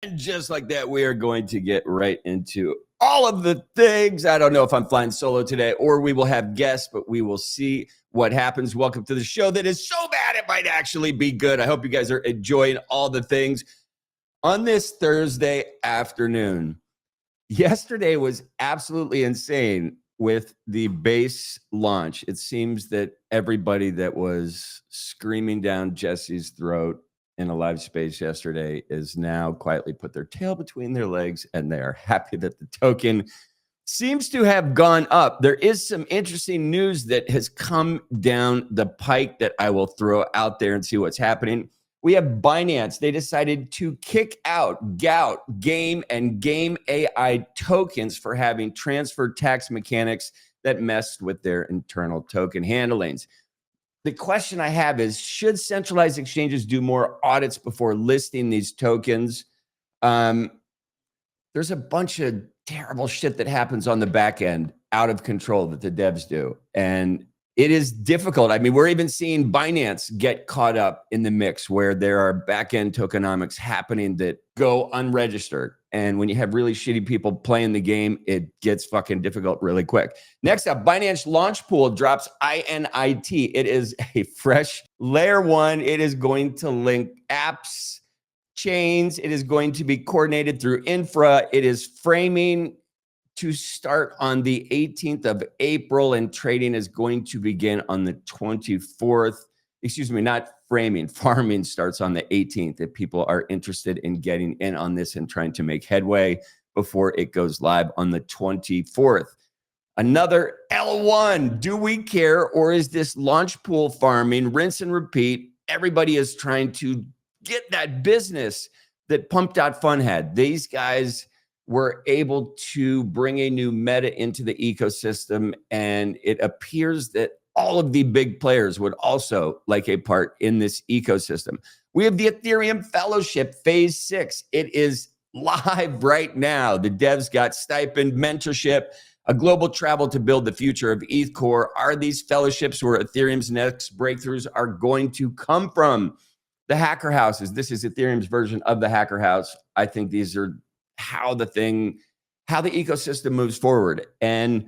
And just like that, we are going to get right into all of the things. I don't know if I'm flying solo today or we will have guests, but we will see what happens. Welcome to the show that is so bad it might actually be good. I hope you guys are enjoying all the things on this Thursday afternoon. Yesterday was absolutely insane with the base launch. It seems that everybody that was screaming down Jesse's throat in a live space yesterday is now quietly put their tail between their legs, and they are happy that the token seems to have gone up. There is some interesting news that has come down the pike that I will throw out there and see what's happening. We have Binance. They decided to kick out Gout, Game, and Game AI tokens for having transfer tax mechanics that messed with their internal token handlings. The question I have is, should centralized exchanges do more audits before listing these tokens? There's a bunch of terrible shit that happens on the back end out of control that the devs do. And it is difficult. I mean, we're even seeing Binance get caught up in the mix where there are back-end tokenomics happening that go unregistered. And when you have really shitty people playing the game, it gets fucking difficult really quick. Next up, Binance Launchpool drops INIT. It is a fresh layer one. It is going to link apps, chains. It is going to be coordinated through infra. It is framing to start on the 18th of April, and trading is going to begin on the 24th. Excuse me, not framing. Farming starts on the 18th if people are interested in getting in on this and trying to make headway before it goes live on the 24th. Another L1. Do we care, or is this launch pool farming, rinse and repeat? Everybody is trying to get that business that Pumped Out Fun had. These guys were able to bring a new meta into the ecosystem, and it appears that all of the big players would also like a part in this ecosystem. We have the Ethereum Fellowship Phase 6. It is live right now. The devs got stipend, mentorship, a global travel to build the future of ETH Core. Are these fellowships where Ethereum's next breakthroughs are going to come from? The hacker houses. This is Ethereum's version of the hacker house. I think these are how the ecosystem moves forward. And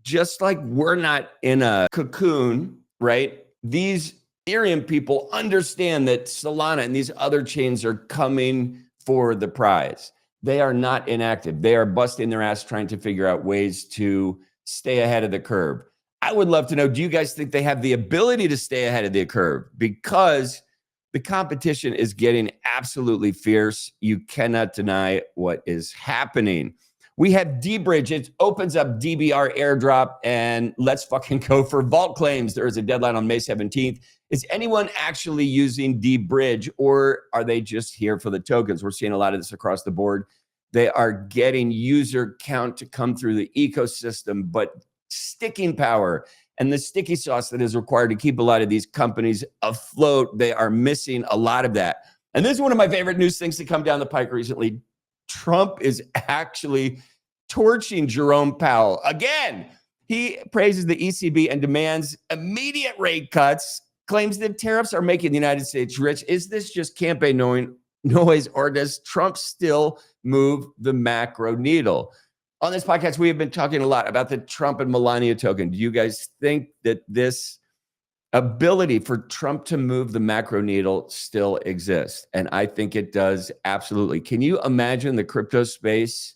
just like we're not in a cocoon, right? These Ethereum people understand that Solana and these other chains are coming for the prize. They are not inactive. They are busting their ass trying to figure out ways to stay ahead of the curve. I would love to know, do you guys think they have the ability to stay ahead of the curve? Because the competition is getting absolutely fierce. You cannot deny what is happening. We have deBridge. It opens up DBR airdrop, and let's fucking go for vault claims. There is a deadline on May 17th. Is anyone actually using deBridge, or are they just here for the tokens? We're seeing a lot of this across the board. They are getting user count to come through the ecosystem, but sticking power and the sticky sauce that is required to keep a lot of these companies afloat, they are missing a lot of that. And this is one of my favorite news things to come down the pike recently. Trump is actually torching Jerome Powell. Again, he praises the ECB and demands immediate rate cuts, claims that tariffs are making the United States rich. Is this just campaign noise, or does Trump still move the macro needle? On this podcast, we have been talking a lot about the Trump and Melania token. Do you guys think that this ability for Trump to move the macro needle still exists? And I think it does, absolutely. Can you imagine the crypto space,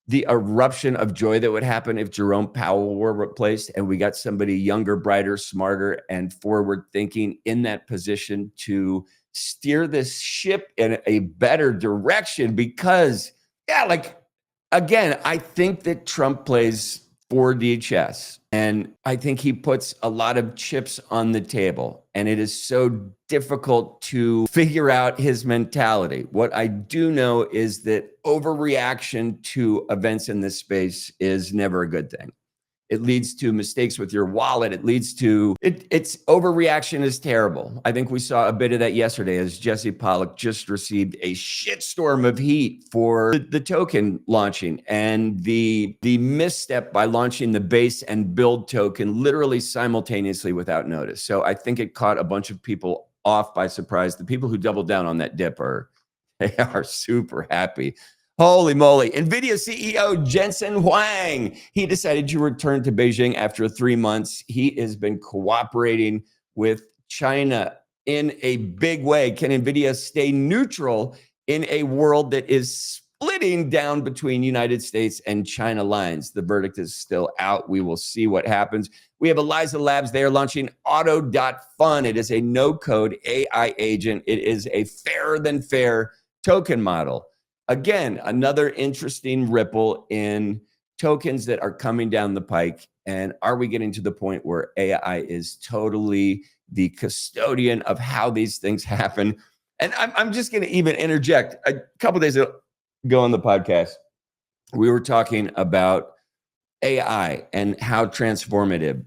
the eruption of joy that would happen if Jerome Powell were replaced and we got somebody younger, brighter, smarter, and forward thinking in that position to steer this ship in a better direction? Because, yeah, like, again, I think that Trump plays 4D chess, and I think he puts a lot of chips on the table, and it is so difficult to figure out his mentality. What I do know is that overreaction to events in this space is never a good thing. It leads to mistakes with your wallet. It leads to, it's overreaction is terrible. I think we saw a bit of that yesterday as Jesse Pollock just received a shitstorm of heat for the token launching and the misstep by launching the base and build token literally simultaneously without notice. So I think it caught a bunch of people off by surprise. The people who doubled down on that dip are They are super happy. Holy moly. NVIDIA CEO Jensen Huang, he decided to return to Beijing after 3 months. He has been cooperating with China in a big way. Can NVIDIA stay neutral in a world that is splitting down between United States and China lines? The verdict is still out. We will see what happens. We have Eliza Labs. They are launching Auto.Fun. It is a no-code AI agent. It is a fairer than fair token model. Again, another interesting ripple in tokens that are coming down the pike. And are we getting to the point where AI is totally the custodian of how these things happen? And I'm just going to even interject. A couple of days ago on the podcast, we were talking about AI and how transformative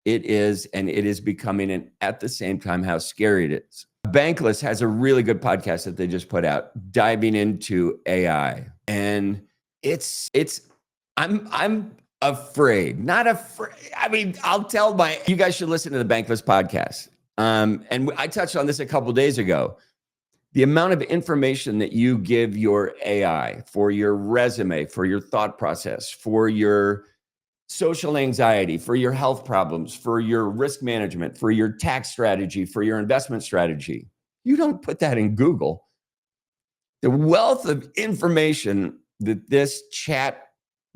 it is, and it is becoming, and at the same time, how scary it is. Bankless has a really good podcast that they just put out diving into AI. And I'm afraid, not afraid. I mean, you guys should listen to the Bankless podcast. And I touched on this a couple of days ago. The amount of information that you give your AI for your resume, for your thought process, for your social anxiety, for your health problems, for your risk management, for your tax strategy, for your investment strategy. You don't put that in Google. The wealth of information that this chat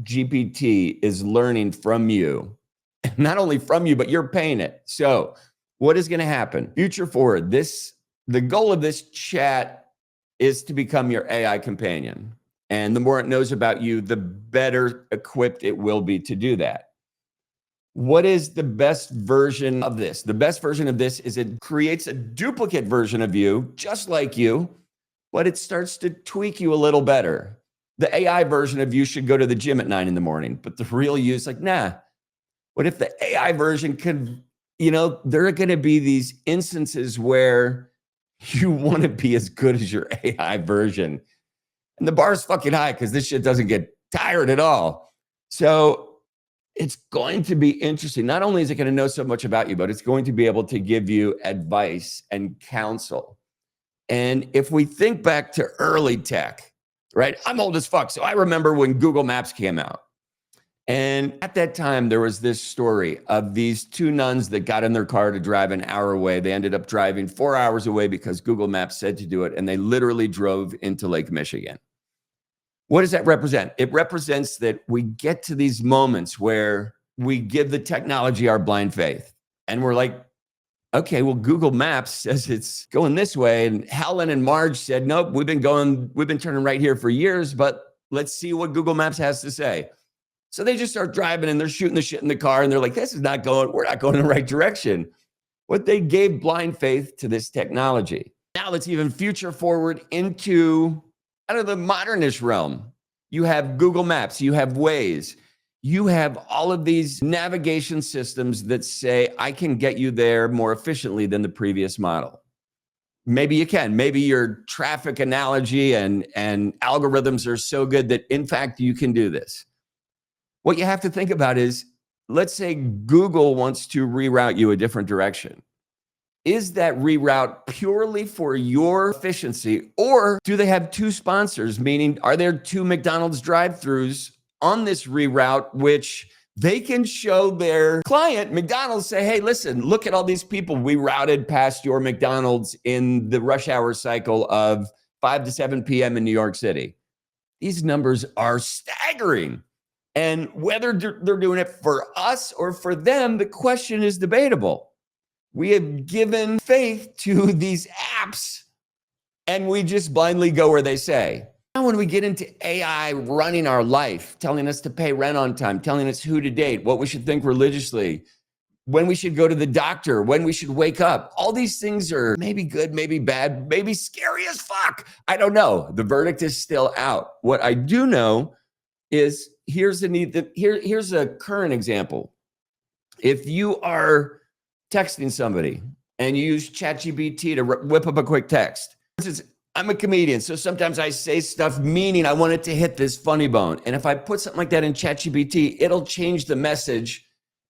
GPT is learning from you, and not only from you, but you're paying it. So what is going to happen? Future forward, the goal of this chat is to become your AI companion. And the more it knows about you, the better equipped it will be to do that. What is the best version of this? The best version of this is it creates a duplicate version of you, just like you, but it starts to tweak you a little better. The AI version of you should go to the gym at 9 a.m, but the real you is like, nah. What if the AI version could, there are going to be these instances where you want to be as good as your AI version. And the bar is fucking high because this shit doesn't get tired at all. So it's going to be interesting. Not only is it going to know so much about you, but it's going to be able to give you advice and counsel. And if we think back to early tech, right? I'm old as fuck. So I remember when Google Maps came out. And at that time, there was this story of these two nuns that got in their car to drive an hour away. They ended up driving 4 hours away because Google Maps said to do it. And they literally drove into Lake Michigan. What does that represent? It represents that we get to these moments where we give the technology our blind faith. And we're like, okay, well, Google Maps says it's going this way. And Helen and Marge said, nope, we've been turning right here for years, but let's see what Google Maps has to say. So they just start driving and they're shooting the shit in the car. And they're like, we're not going in the right direction. What they gave blind faith to this technology. Now let's even future forward into out of the modernish realm. You have Google Maps, you have Waze, you have all of these navigation systems that say, I can get you there more efficiently than the previous model. Maybe you can. Maybe your traffic analogy and algorithms are so good that, in fact, you can do this. What you have to think about is, let's say Google wants to reroute you a different direction. Is that reroute purely for your efficiency, or do they have two sponsors? Meaning, are there two McDonald's drive-thrus on this reroute, which they can show their client, McDonald's, say, hey, listen, look at all these people we routed past your McDonald's in the rush hour cycle of 5 to 7 p.m. in New York City. These numbers are staggering. And whether they're doing it for us or for them, the question is debatable. We have given faith to these apps and we just blindly go where they say. Now, when we get into AI running our life, telling us to pay rent on time, telling us who to date, what we should think religiously, when we should go to the doctor, when we should wake up, all these things are maybe good, maybe bad, maybe scary as fuck. I don't know. The verdict is still out. What I do know is here's a current example. If you are texting somebody and you use ChatGPT to whip up a quick text. For instance, I'm a comedian, so sometimes I say stuff meaning I want it to hit this funny bone. And if I put something like that in ChatGPT, it'll change the message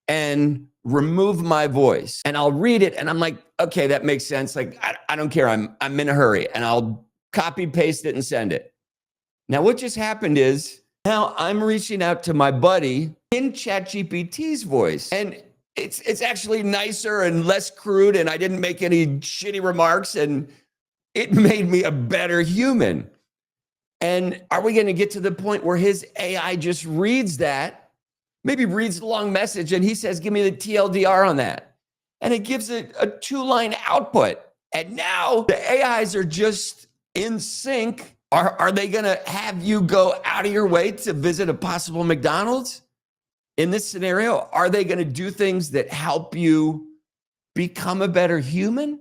and remove my voice. And I'll read it and I'm like, okay, that makes sense. Like, I don't care. I'm in a hurry. And I'll copy, paste it, and send it. Now, what just happened is now I'm reaching out to my buddy in ChatGPT's voice. And it's actually nicer and less crude, and I didn't make any shitty remarks, and it made me a better human. And are we going to get to the point where his AI just reads that, maybe reads the long message, and he says, give me the TLDR on that. And it gives it a 2-line output. And now the AIs are just in sync. Are they going to have you go out of your way to visit a possible McDonald's? In this scenario, are they going to do things that help you become a better human?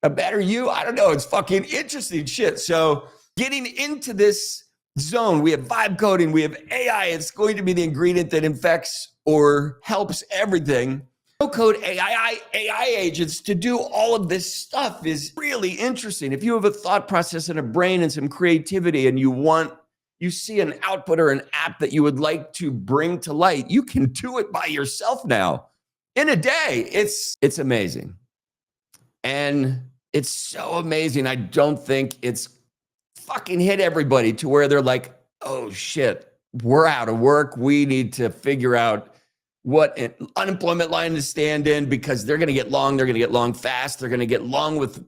A better you? I don't know. It's fucking interesting shit. So getting into this zone, we have vibe coding, we have AI. It's going to be the ingredient that infects or helps everything. No code AI agents to do all of this stuff is really interesting. If you have a thought process and a brain and some creativity and you see an output or an app that you would like to bring to light, you can do it by yourself now in a day. It's amazing. And it's so amazing. I don't think it's fucking hit everybody to where they're like, oh shit, we're out of work. We need to figure out what an unemployment line to stand in, because they're going to get long. They're going to get long fast. They're going to get long with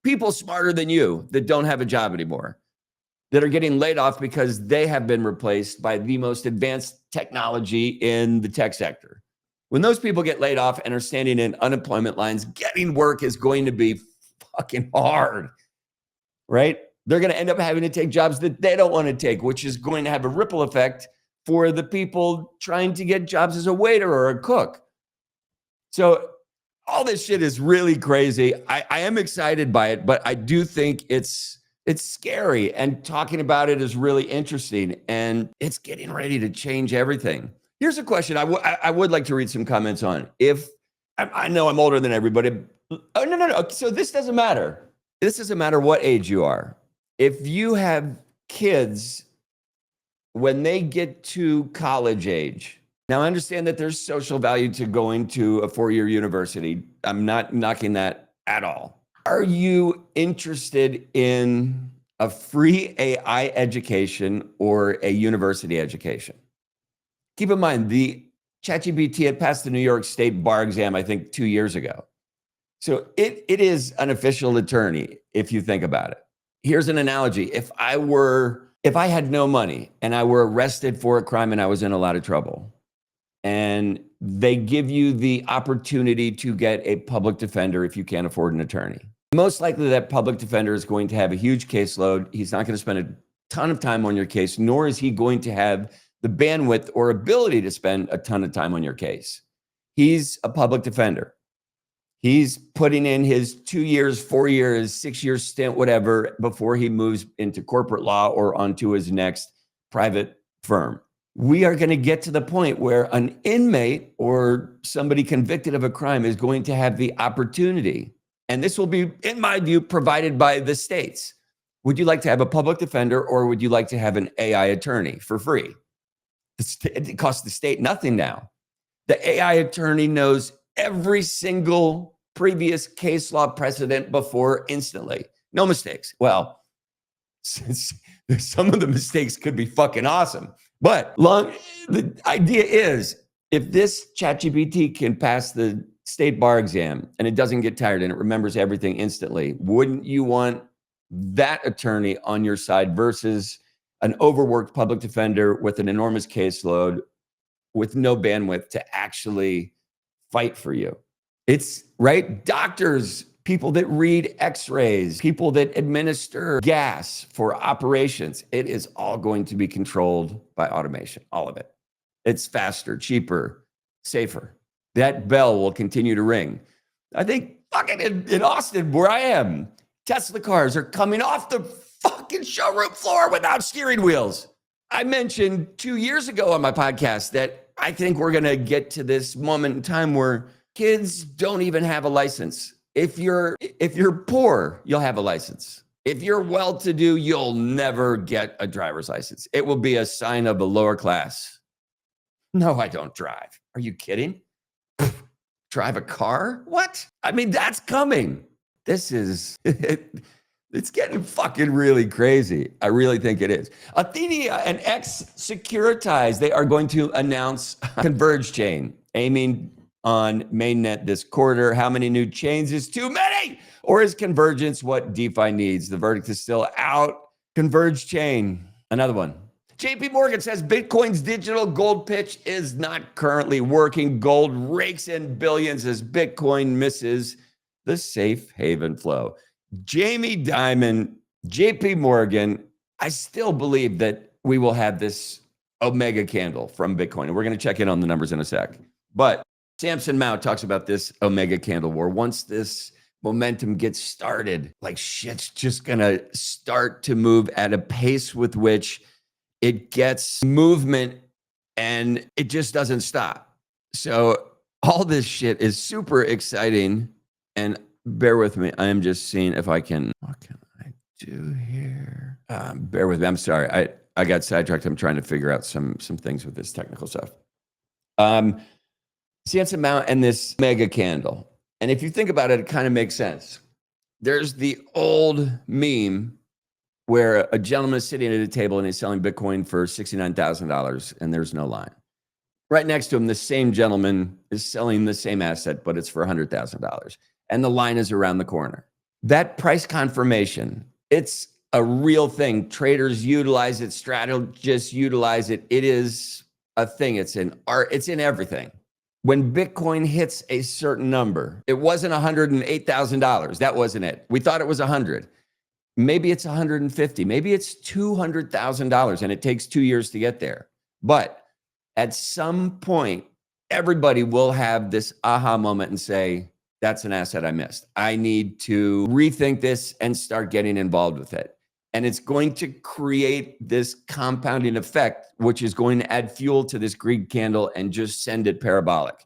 people smarter than you that don't have a job anymore, that are getting laid off because they have been replaced by the most advanced technology in the tech sector. When those people get laid off and are standing in unemployment lines, getting work is going to be fucking hard, right? They're going to end up having to take jobs that they don't want to take, which is going to have a ripple effect for the people trying to get jobs as a waiter or a cook. So all this shit is really crazy. I am excited by it, but I do think it's scary, and talking about it is really interesting, and it's getting ready to change everything. Here's a question I would like to read some comments on. If I know I'm older than everybody. Oh, no. So this doesn't matter. This doesn't matter what age you are. If you have kids, when they get to college age, now I understand that there's social value to going to a 4-year university. I'm not knocking that at all. Are you interested in a free AI education or a university education? Keep in mind, the ChatGPT had passed the New York State bar exam, I think, 2 years ago. So it is an official attorney, if you think about it. Here's an analogy. If I had no money and I were arrested for a crime and I was in a lot of trouble, and they give you the opportunity to get a public defender if you can't afford an attorney, most likely that public defender is going to have a huge caseload. He's not going to spend a ton of time on your case, nor is he going to have the bandwidth or ability to spend a ton of time on your case. He's a public defender. He's putting in his 2 years, 4 years, 6 years stint, whatever, before he moves into corporate law or onto his next private firm. We are going to get to the point where an inmate or somebody convicted of a crime is going to have the opportunity, and this will be, in my view, provided by the states. Would you like to have a public defender, or would you like to have an AI attorney for free? It costs the state nothing now. The AI attorney knows every single previous case law precedent before instantly. No mistakes. Well, some of the mistakes could be fucking awesome. But the idea is, if this ChatGPT can pass the state bar exam and it doesn't get tired and it remembers everything instantly, wouldn't you want that attorney on your side versus an overworked public defender with an enormous caseload with no bandwidth to actually fight for you? It's right. Doctors, people that read x-rays, people that administer gas for operations, it is all going to be controlled by automation, all of it. It's faster, cheaper, safer. That bell will continue to ring. I think fucking in Austin, where I am, Tesla cars are coming off the fucking showroom floor without steering wheels. I mentioned 2 years ago on my podcast that I think we're going to get to this moment in time where kids don't even have a license. If you're poor, you'll have a license. If you're well-to-do, you'll never get a driver's license. It will be a sign of a lower class. No, I don't drive. Are you kidding? Drive a car? What? I mean, that's coming. This is It's getting fucking really crazy. I really think it is. Athenia and X Securitize, they are going to announce Converge chain, aiming on mainnet this quarter. How many new chains is too many? Or is convergence what DeFi needs? The verdict is still out. Converge chain, another one. JP Morgan says Bitcoin's digital gold pitch is not currently working. Gold rakes in billions as Bitcoin misses the safe haven flow. Jamie Dimon, JP Morgan, I still believe that we will have this Omega candle from Bitcoin. And we're going to check in on the numbers in a sec. But Samson Mao talks about this Omega candle war. Once this momentum gets started, like shit's just going to start to move at a pace with which it gets movement and it just doesn't stop. So all this shit is super exciting. And bear with me. I am just seeing if I can. What can I do here? Bear with me. I'm sorry. I got sidetracked. I'm trying to figure out some things with this technical stuff. Samson Mount and this mega candle. And if you think about it, it kind of makes sense. There's the old meme where a gentleman is sitting at a table and he's selling Bitcoin for $69,000 and there's no line. Right next to him, the same gentleman is selling the same asset, but it's for $100,000. And the line is around the corner. That price confirmation, it's a real thing. Traders utilize it, strategists utilize it. It is a thing. It's in art, it's in everything. When Bitcoin hits a certain number, it wasn't $108,000. That wasn't it. We thought it was 100. Maybe it's 150. Maybe it's $200,000 and it takes 2 years to get there. But at some point, everybody will have this aha moment and say, that's an asset I missed. I need to rethink this and start getting involved with it. And it's going to create this compounding effect, which is going to add fuel to this greed candle and just send it parabolic.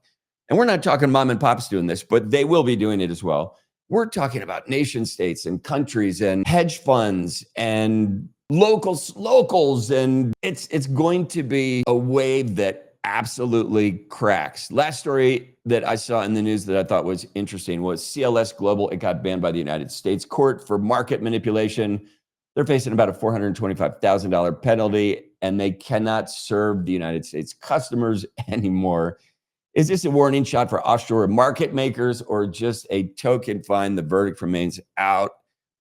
And we're not talking mom and pops doing this, but they will be doing it as well. We're talking about nation states and countries and hedge funds and locals. And it's going to be a wave that absolutely cracks. Last story that I saw in the news that I thought was interesting was CLS Global. It got banned by the United States court for market manipulation. They're facing about a $425,000 penalty, and they cannot serve the United States customers anymore. Is this a warning shot for offshore market makers or just a token fine? The verdict remains out.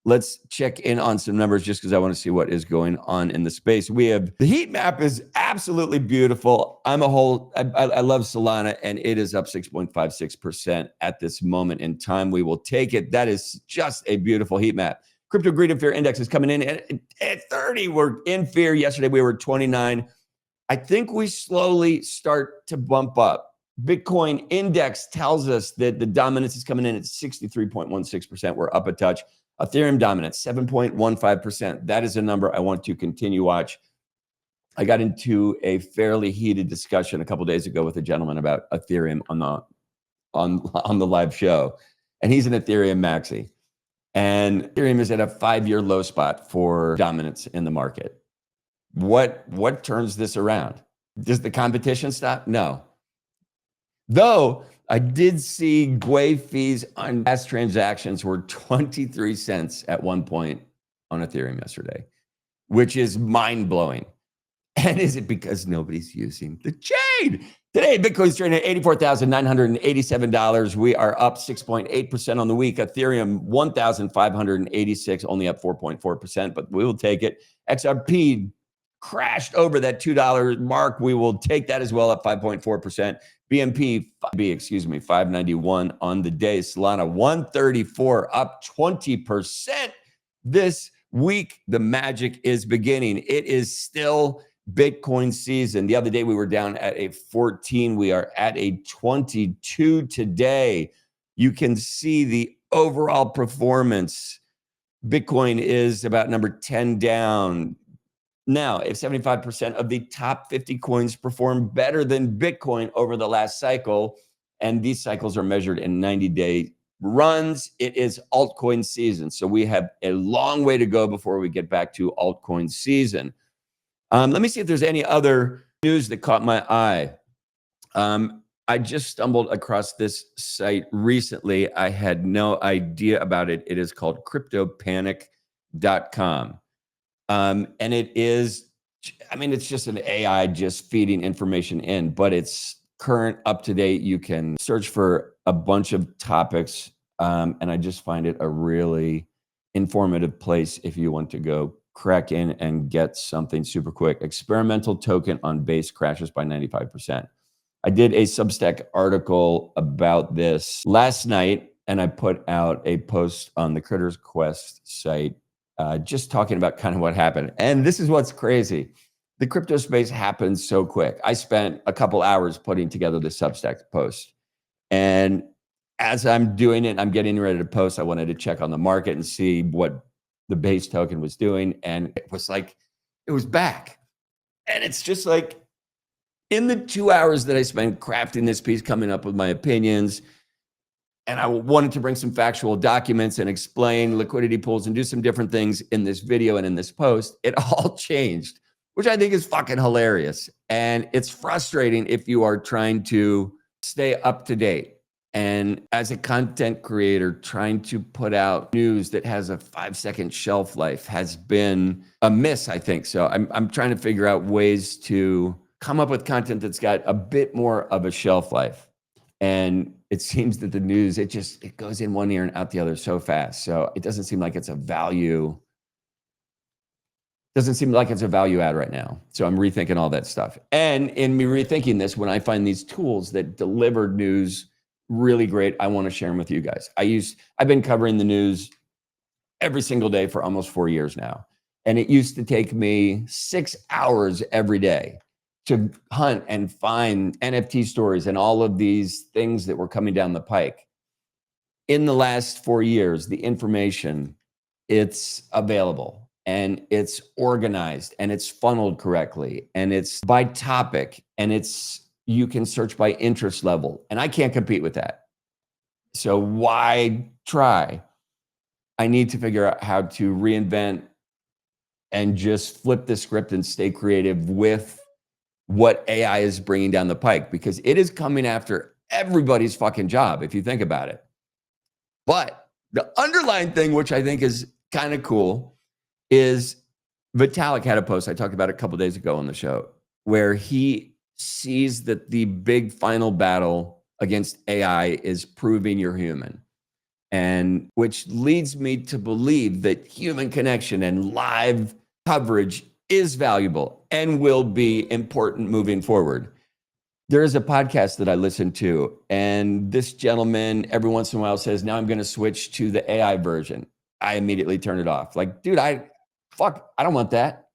Let's check in on some numbers just because I want to see what is going on in the space. We have the heat map is absolutely beautiful. I love Solana, and it is up 6.56% at this moment in time. We will take it. That is just a beautiful heat map. Crypto Greed and Fear Index is coming in at 30. We're in fear. Yesterday, we were 29. I think we slowly start to bump up. Bitcoin index tells us that the dominance is coming in at 63.16%. We're up a touch. Ethereum dominance, 7.15%. That is a number I want to continue watch. I got into a fairly heated discussion a couple days ago with a gentleman about Ethereum on the live show. And he's an Ethereum maxi. And Ethereum is at a 5-year low spot for dominance in the market. What turns this around? Does the competition stop? No. Though I did see Gwei fees on gas transactions were 23 cents at one point on Ethereum yesterday, which is mind-blowing. And is it because nobody's using the chain? Today, Bitcoin's trading at $84,987. We are up 6.8% on the week. Ethereum, 1,586, only up 4.4%, but we will take it. XRP crashed over that $2 mark. We will take that as well, up 5.4%. BNB, 591 on the day. Solana, 134, up 20%. This week, the magic is beginning. It is still Bitcoin season. The other day, we were down at a 14. We are at a 22 today. You can see the overall performance. Bitcoin is about number 10 down. Now, if 75% of the top 50 coins perform better than Bitcoin over the last cycle, and these cycles are measured in 90-day runs, it is altcoin season. So we have a long way to go before we get back to altcoin season. Let me see if there's any other news that caught my eye. I just stumbled across this site recently. I had no idea about it. It is called Crypto Panic. And it is, I mean, it's just an AI just feeding information in, but it's current, up to date. You can search for a bunch of topics. And I just find it a really informative place if you want to go crack in and get something super quick. Experimental token on base crashes by 95%. I did a Substack article about this last night, and I put out a post on the Critters Quest site just talking about kind of what happened. And this is what's crazy. The crypto space happens so quick. I spent a couple hours putting together the Substack post. And as I'm doing it, I'm getting ready to post, I wanted to check on the market and see what the base token was doing. And it was like, it was back. And it's just like, in the 2 hours that I spent crafting this piece, coming up with my opinions, and I wanted to bring some factual documents and explain liquidity pools and do some different things in this video and in this post, it all changed, which I think is fucking hilarious. And it's frustrating if you are trying to stay up to date. And as a content creator, trying to put out news that has a 5-second shelf life has been a miss, I think. So I'm trying to figure out ways to come up with content that's got a bit more of a shelf life. And it seems that the news, it goes in one ear and out the other so fast. So it doesn't seem like it's a value. Doesn't seem like it's a value add right now. So I'm rethinking all that stuff. And in me rethinking this, when I find these tools that deliver news really great, I want to share them with you guys. I've been covering the news every single day for almost 4 years now. And it used to take me 6 hours every day to hunt and find NFT stories and all of these things that were coming down the pike. In the last 4 years, the information, it's available and it's organized and it's funneled correctly and it's by topic and you can search by interest level. And I can't compete with that. So why try? I need to figure out how to reinvent and just flip the script and stay creative with what AI is bringing down the pike, because it is coming after everybody's fucking job, if you think about it. But the underlying thing, which I think is kind of cool, is Vitalik had a post I talked about a couple days ago on the show where he sees that the big final battle against AI is proving you're human. And which leads me to believe that human connection and live coverage is valuable and will be important moving forward. There is a podcast that I listen to, and this gentleman every once in a while says, now I'm going to switch to the AI version. I immediately turn it off. Like, dude, I don't want that.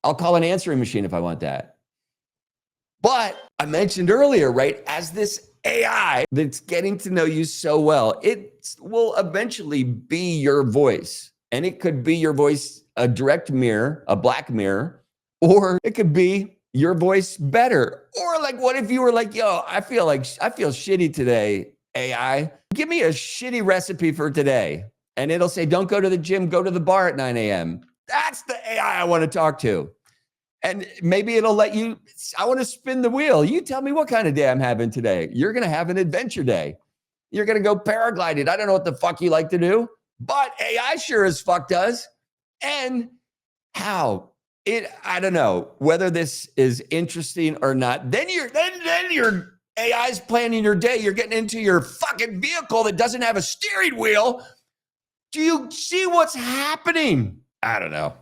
I'll call an answering machine if I want that. But I mentioned earlier, right, as this AI that's getting to know you so well, it will eventually be your voice. And it could be your voice, a direct mirror, a black mirror, or it could be your voice better. Or like, what if you were like, yo, I feel shitty today, AI. Give me a shitty recipe for today. And it'll say, don't go to the gym, go to the bar at 9 a.m. That's the AI I want to talk to. And maybe it'll let you, I want to spin the wheel. You tell me what kind of day I'm having today. You're going to have an adventure day. You're going to go paragliding. I don't know what the fuck you like to do, but AI sure as fuck does. And how I don't know whether this is interesting or not. Then your AI's planning your day. You're getting into your fucking vehicle that doesn't have a steering wheel. Do you see what's happening? I don't know.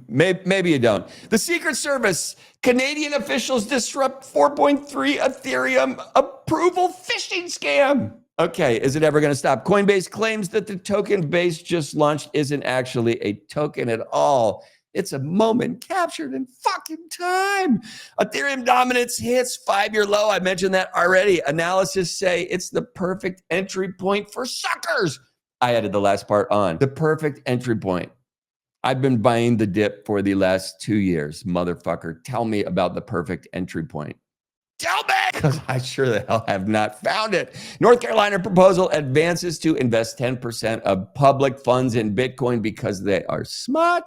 Maybe you don't. The Secret Service, Canadian officials disrupt 4.3 Ethereum approval phishing scam. Okay, is it ever going to stop? Coinbase claims that the token base just launched isn't actually a token at all. It's a moment captured in fucking time. Ethereum dominance hits 5-year low. I mentioned that already. Analysts say it's the perfect entry point for suckers. I added the last part on. The perfect entry point. I've been buying the dip for the last 2 years. Motherfucker, tell me about the perfect entry point. Tell me! Because I sure the hell have not found it. North Carolina proposal advances to invest 10% of public funds in Bitcoin because they are smart.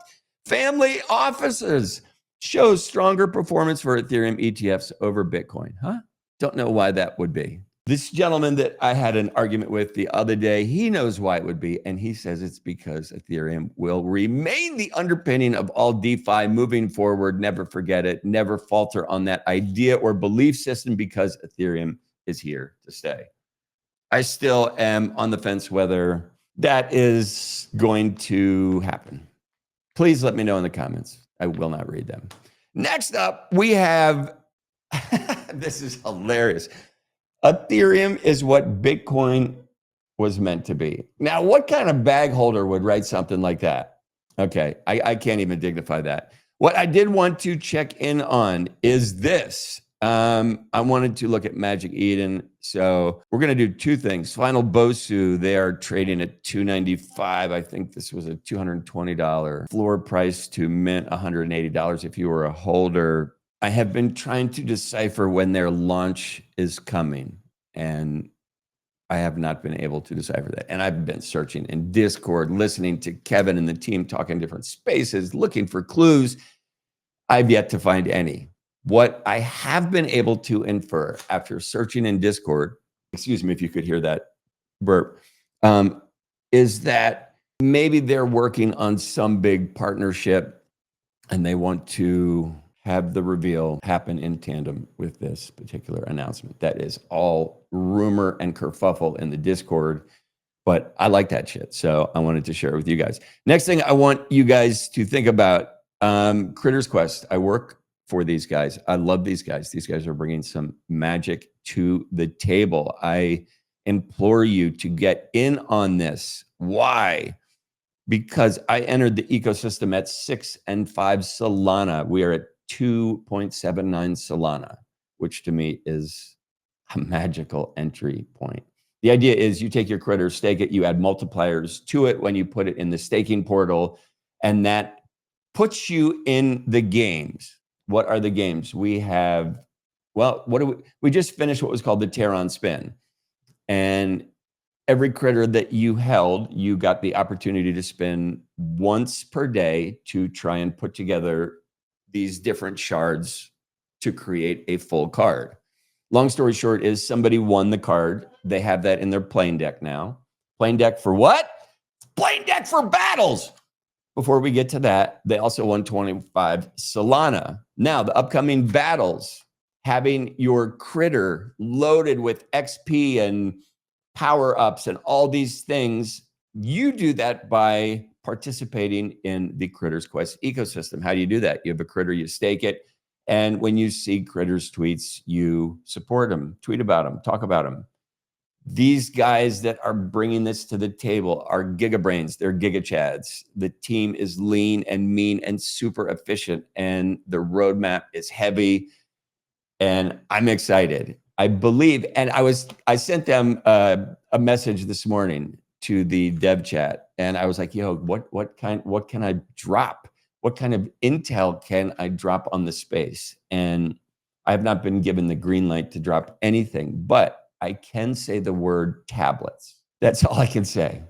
Family offices shows stronger performance for Ethereum ETFs over Bitcoin. Huh? Don't know why that would be. This gentleman that I had an argument with the other day, he knows why it would be. And he says it's because Ethereum will remain the underpinning of all DeFi moving forward. Never forget it. Never falter on that idea or belief system because Ethereum is here to stay. I still am on the fence whether that is going to happen. Please let me know in the comments. I will not read them. Next up, we have, this is hilarious. Ethereum is what Bitcoin was meant to be. Now, what kind of bag holder would write something like that? Okay, I can't even dignify that. What I did want to check in on is this. I wanted to look at Magic Eden. So we're going to do two things. Final Bosu, they are trading at $295. I think this was a $220 floor price to mint $180 if you were a holder. I have been trying to decipher when their launch is coming, and I have not been able to decipher that. And I've been searching in Discord, listening to Kevin and the team talk in different spaces, looking for clues. I've yet to find any. What I have been able to infer after searching in Discord, excuse me if you could hear that burp, is that maybe they're working on some big partnership and they want to have the reveal happen in tandem with this particular announcement. That is all rumor and kerfuffle in the Discord, but I like that shit. So I wanted to share it with you guys. Next thing I want you guys to think about, Critters Quest. I work for these guys. I love these guys. These guys are bringing some magic to the table. I implore you to get in on this. Why? Because I entered the ecosystem at 6 and 5 Solana. We are at 2.79 Solana, which to me is a magical entry point. The idea is you take your critter, stake it, you add multipliers to it when you put it in the staking portal, and that puts you in the games. What are the games? We have, well, we just finished what was called the Terran Spin. And every critter that you held, you got the opportunity to spin once per day to try and put together these different shards to create a full card. Long story short is somebody won the card. They have that in their playing deck now. Playing deck for what? Playing deck for battles. Before we get to that, they also won 25 Solana. Now, the upcoming battles, having your critter loaded with XP and power-ups and all these things, you do that by participating in the Critters Quest ecosystem. How do you do that? You have a critter, you stake it, and when you see Critters tweets, you support them, tweet about them, talk about them. These guys that are bringing this to the table are gigabrains. They're gigachads. The team is lean and mean and super efficient, and the roadmap is heavy, and I'm excited. I believe, and I sent them a message this morning to the dev chat, and I was like, yo, what can I drop? What kind of intel can I drop on the space? And I have not been given the green light to drop anything, but I can say the word tablets. That's all I can say.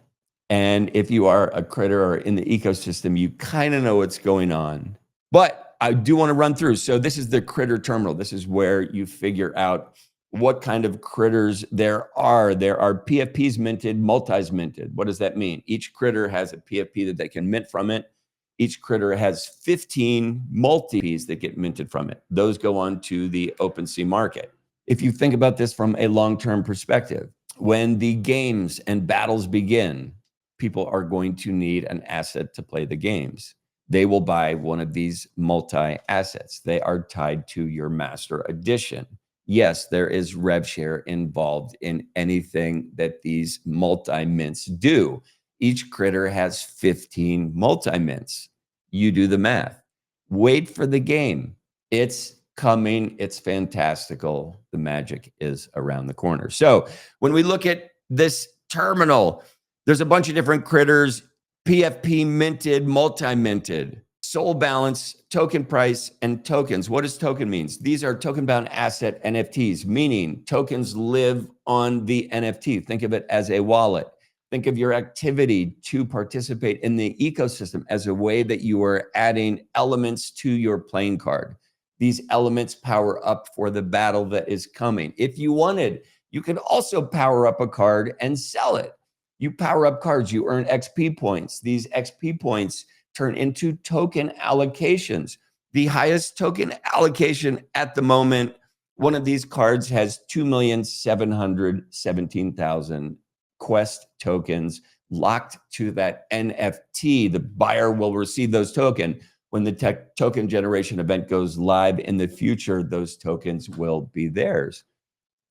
And if you are a critter or in the ecosystem, you kind of know what's going on. But I do want to run through. So this is the critter terminal. This is where you figure out what kind of critters there are. There are PFPs minted, multis minted. What does that mean? Each critter has a PFP that they can mint from it. Each critter has 15 multis that get minted from it. Those go on to the OpenSea market. If you think about this from a long-term perspective, when the games and battles begin, people are going to need an asset to play the games. They will buy one of these multi-assets. They are tied to your master edition. Yes, there is rev share involved in anything that these multi-mints do. Each critter has 15 multi-mints. You do the math. Wait for the game. It's coming. It's fantastical. The magic is around the corner. So when we look at this terminal, there's a bunch of different critters, PFP minted, multi-minted, soul balance, token price, and tokens. What does token means? These are token-bound asset NFTs, meaning tokens live on the NFT. Think of it as a wallet. Think of your activity to participate in the ecosystem as a way that you are adding elements to your playing card. These elements power up for the battle that is coming. If you wanted You can also power up a card and sell it. You power up cards, you earn XP points. These XP points turn into token allocations. The highest token allocation at the moment, one of these cards has 2,717,000 Quest tokens locked to that NFT. The buyer will receive those tokens. When the token generation event goes live in the future, those tokens will be theirs.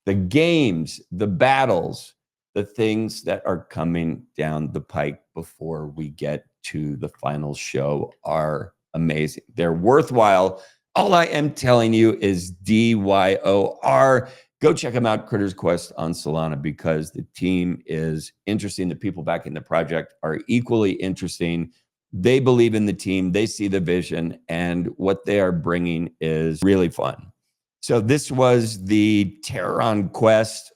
The games, the battles, the things that are coming down the pike before we get to the final show are amazing. They're worthwhile. All I am telling you is DYOR. Go check them out, Critters Quest on Solana, because the team is interesting. The people backing the project are equally interesting. They believe in the team. They see the vision, and what they are bringing is really fun. So this was the Terran Quest.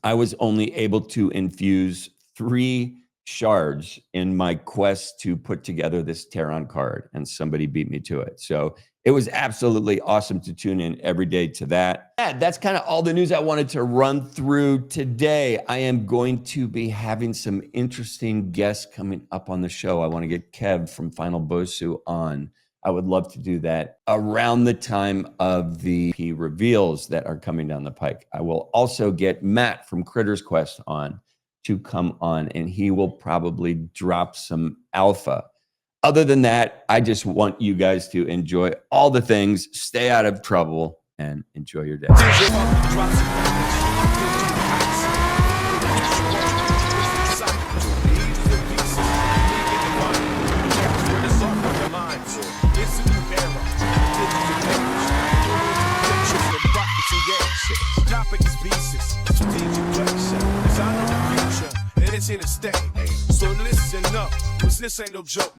I was only able to infuse 3 shards in my quest to put together this Terran card, and somebody beat me to it. So it was absolutely awesome to tune in every day to that. That's kind of all the news I wanted to run through today. I am going to be having some interesting guests coming up on the show. I want to get Kev from Final Bosu on. I would love to do that around the time of the reveals that are coming down the pike. I will also get Matt from Critters Quest on to come on, and he will probably drop some alpha. Other than that, I just want you guys to enjoy all the things, stay out of trouble, and enjoy your day. Here to stay. So listen up, 'cause this ain't no joke.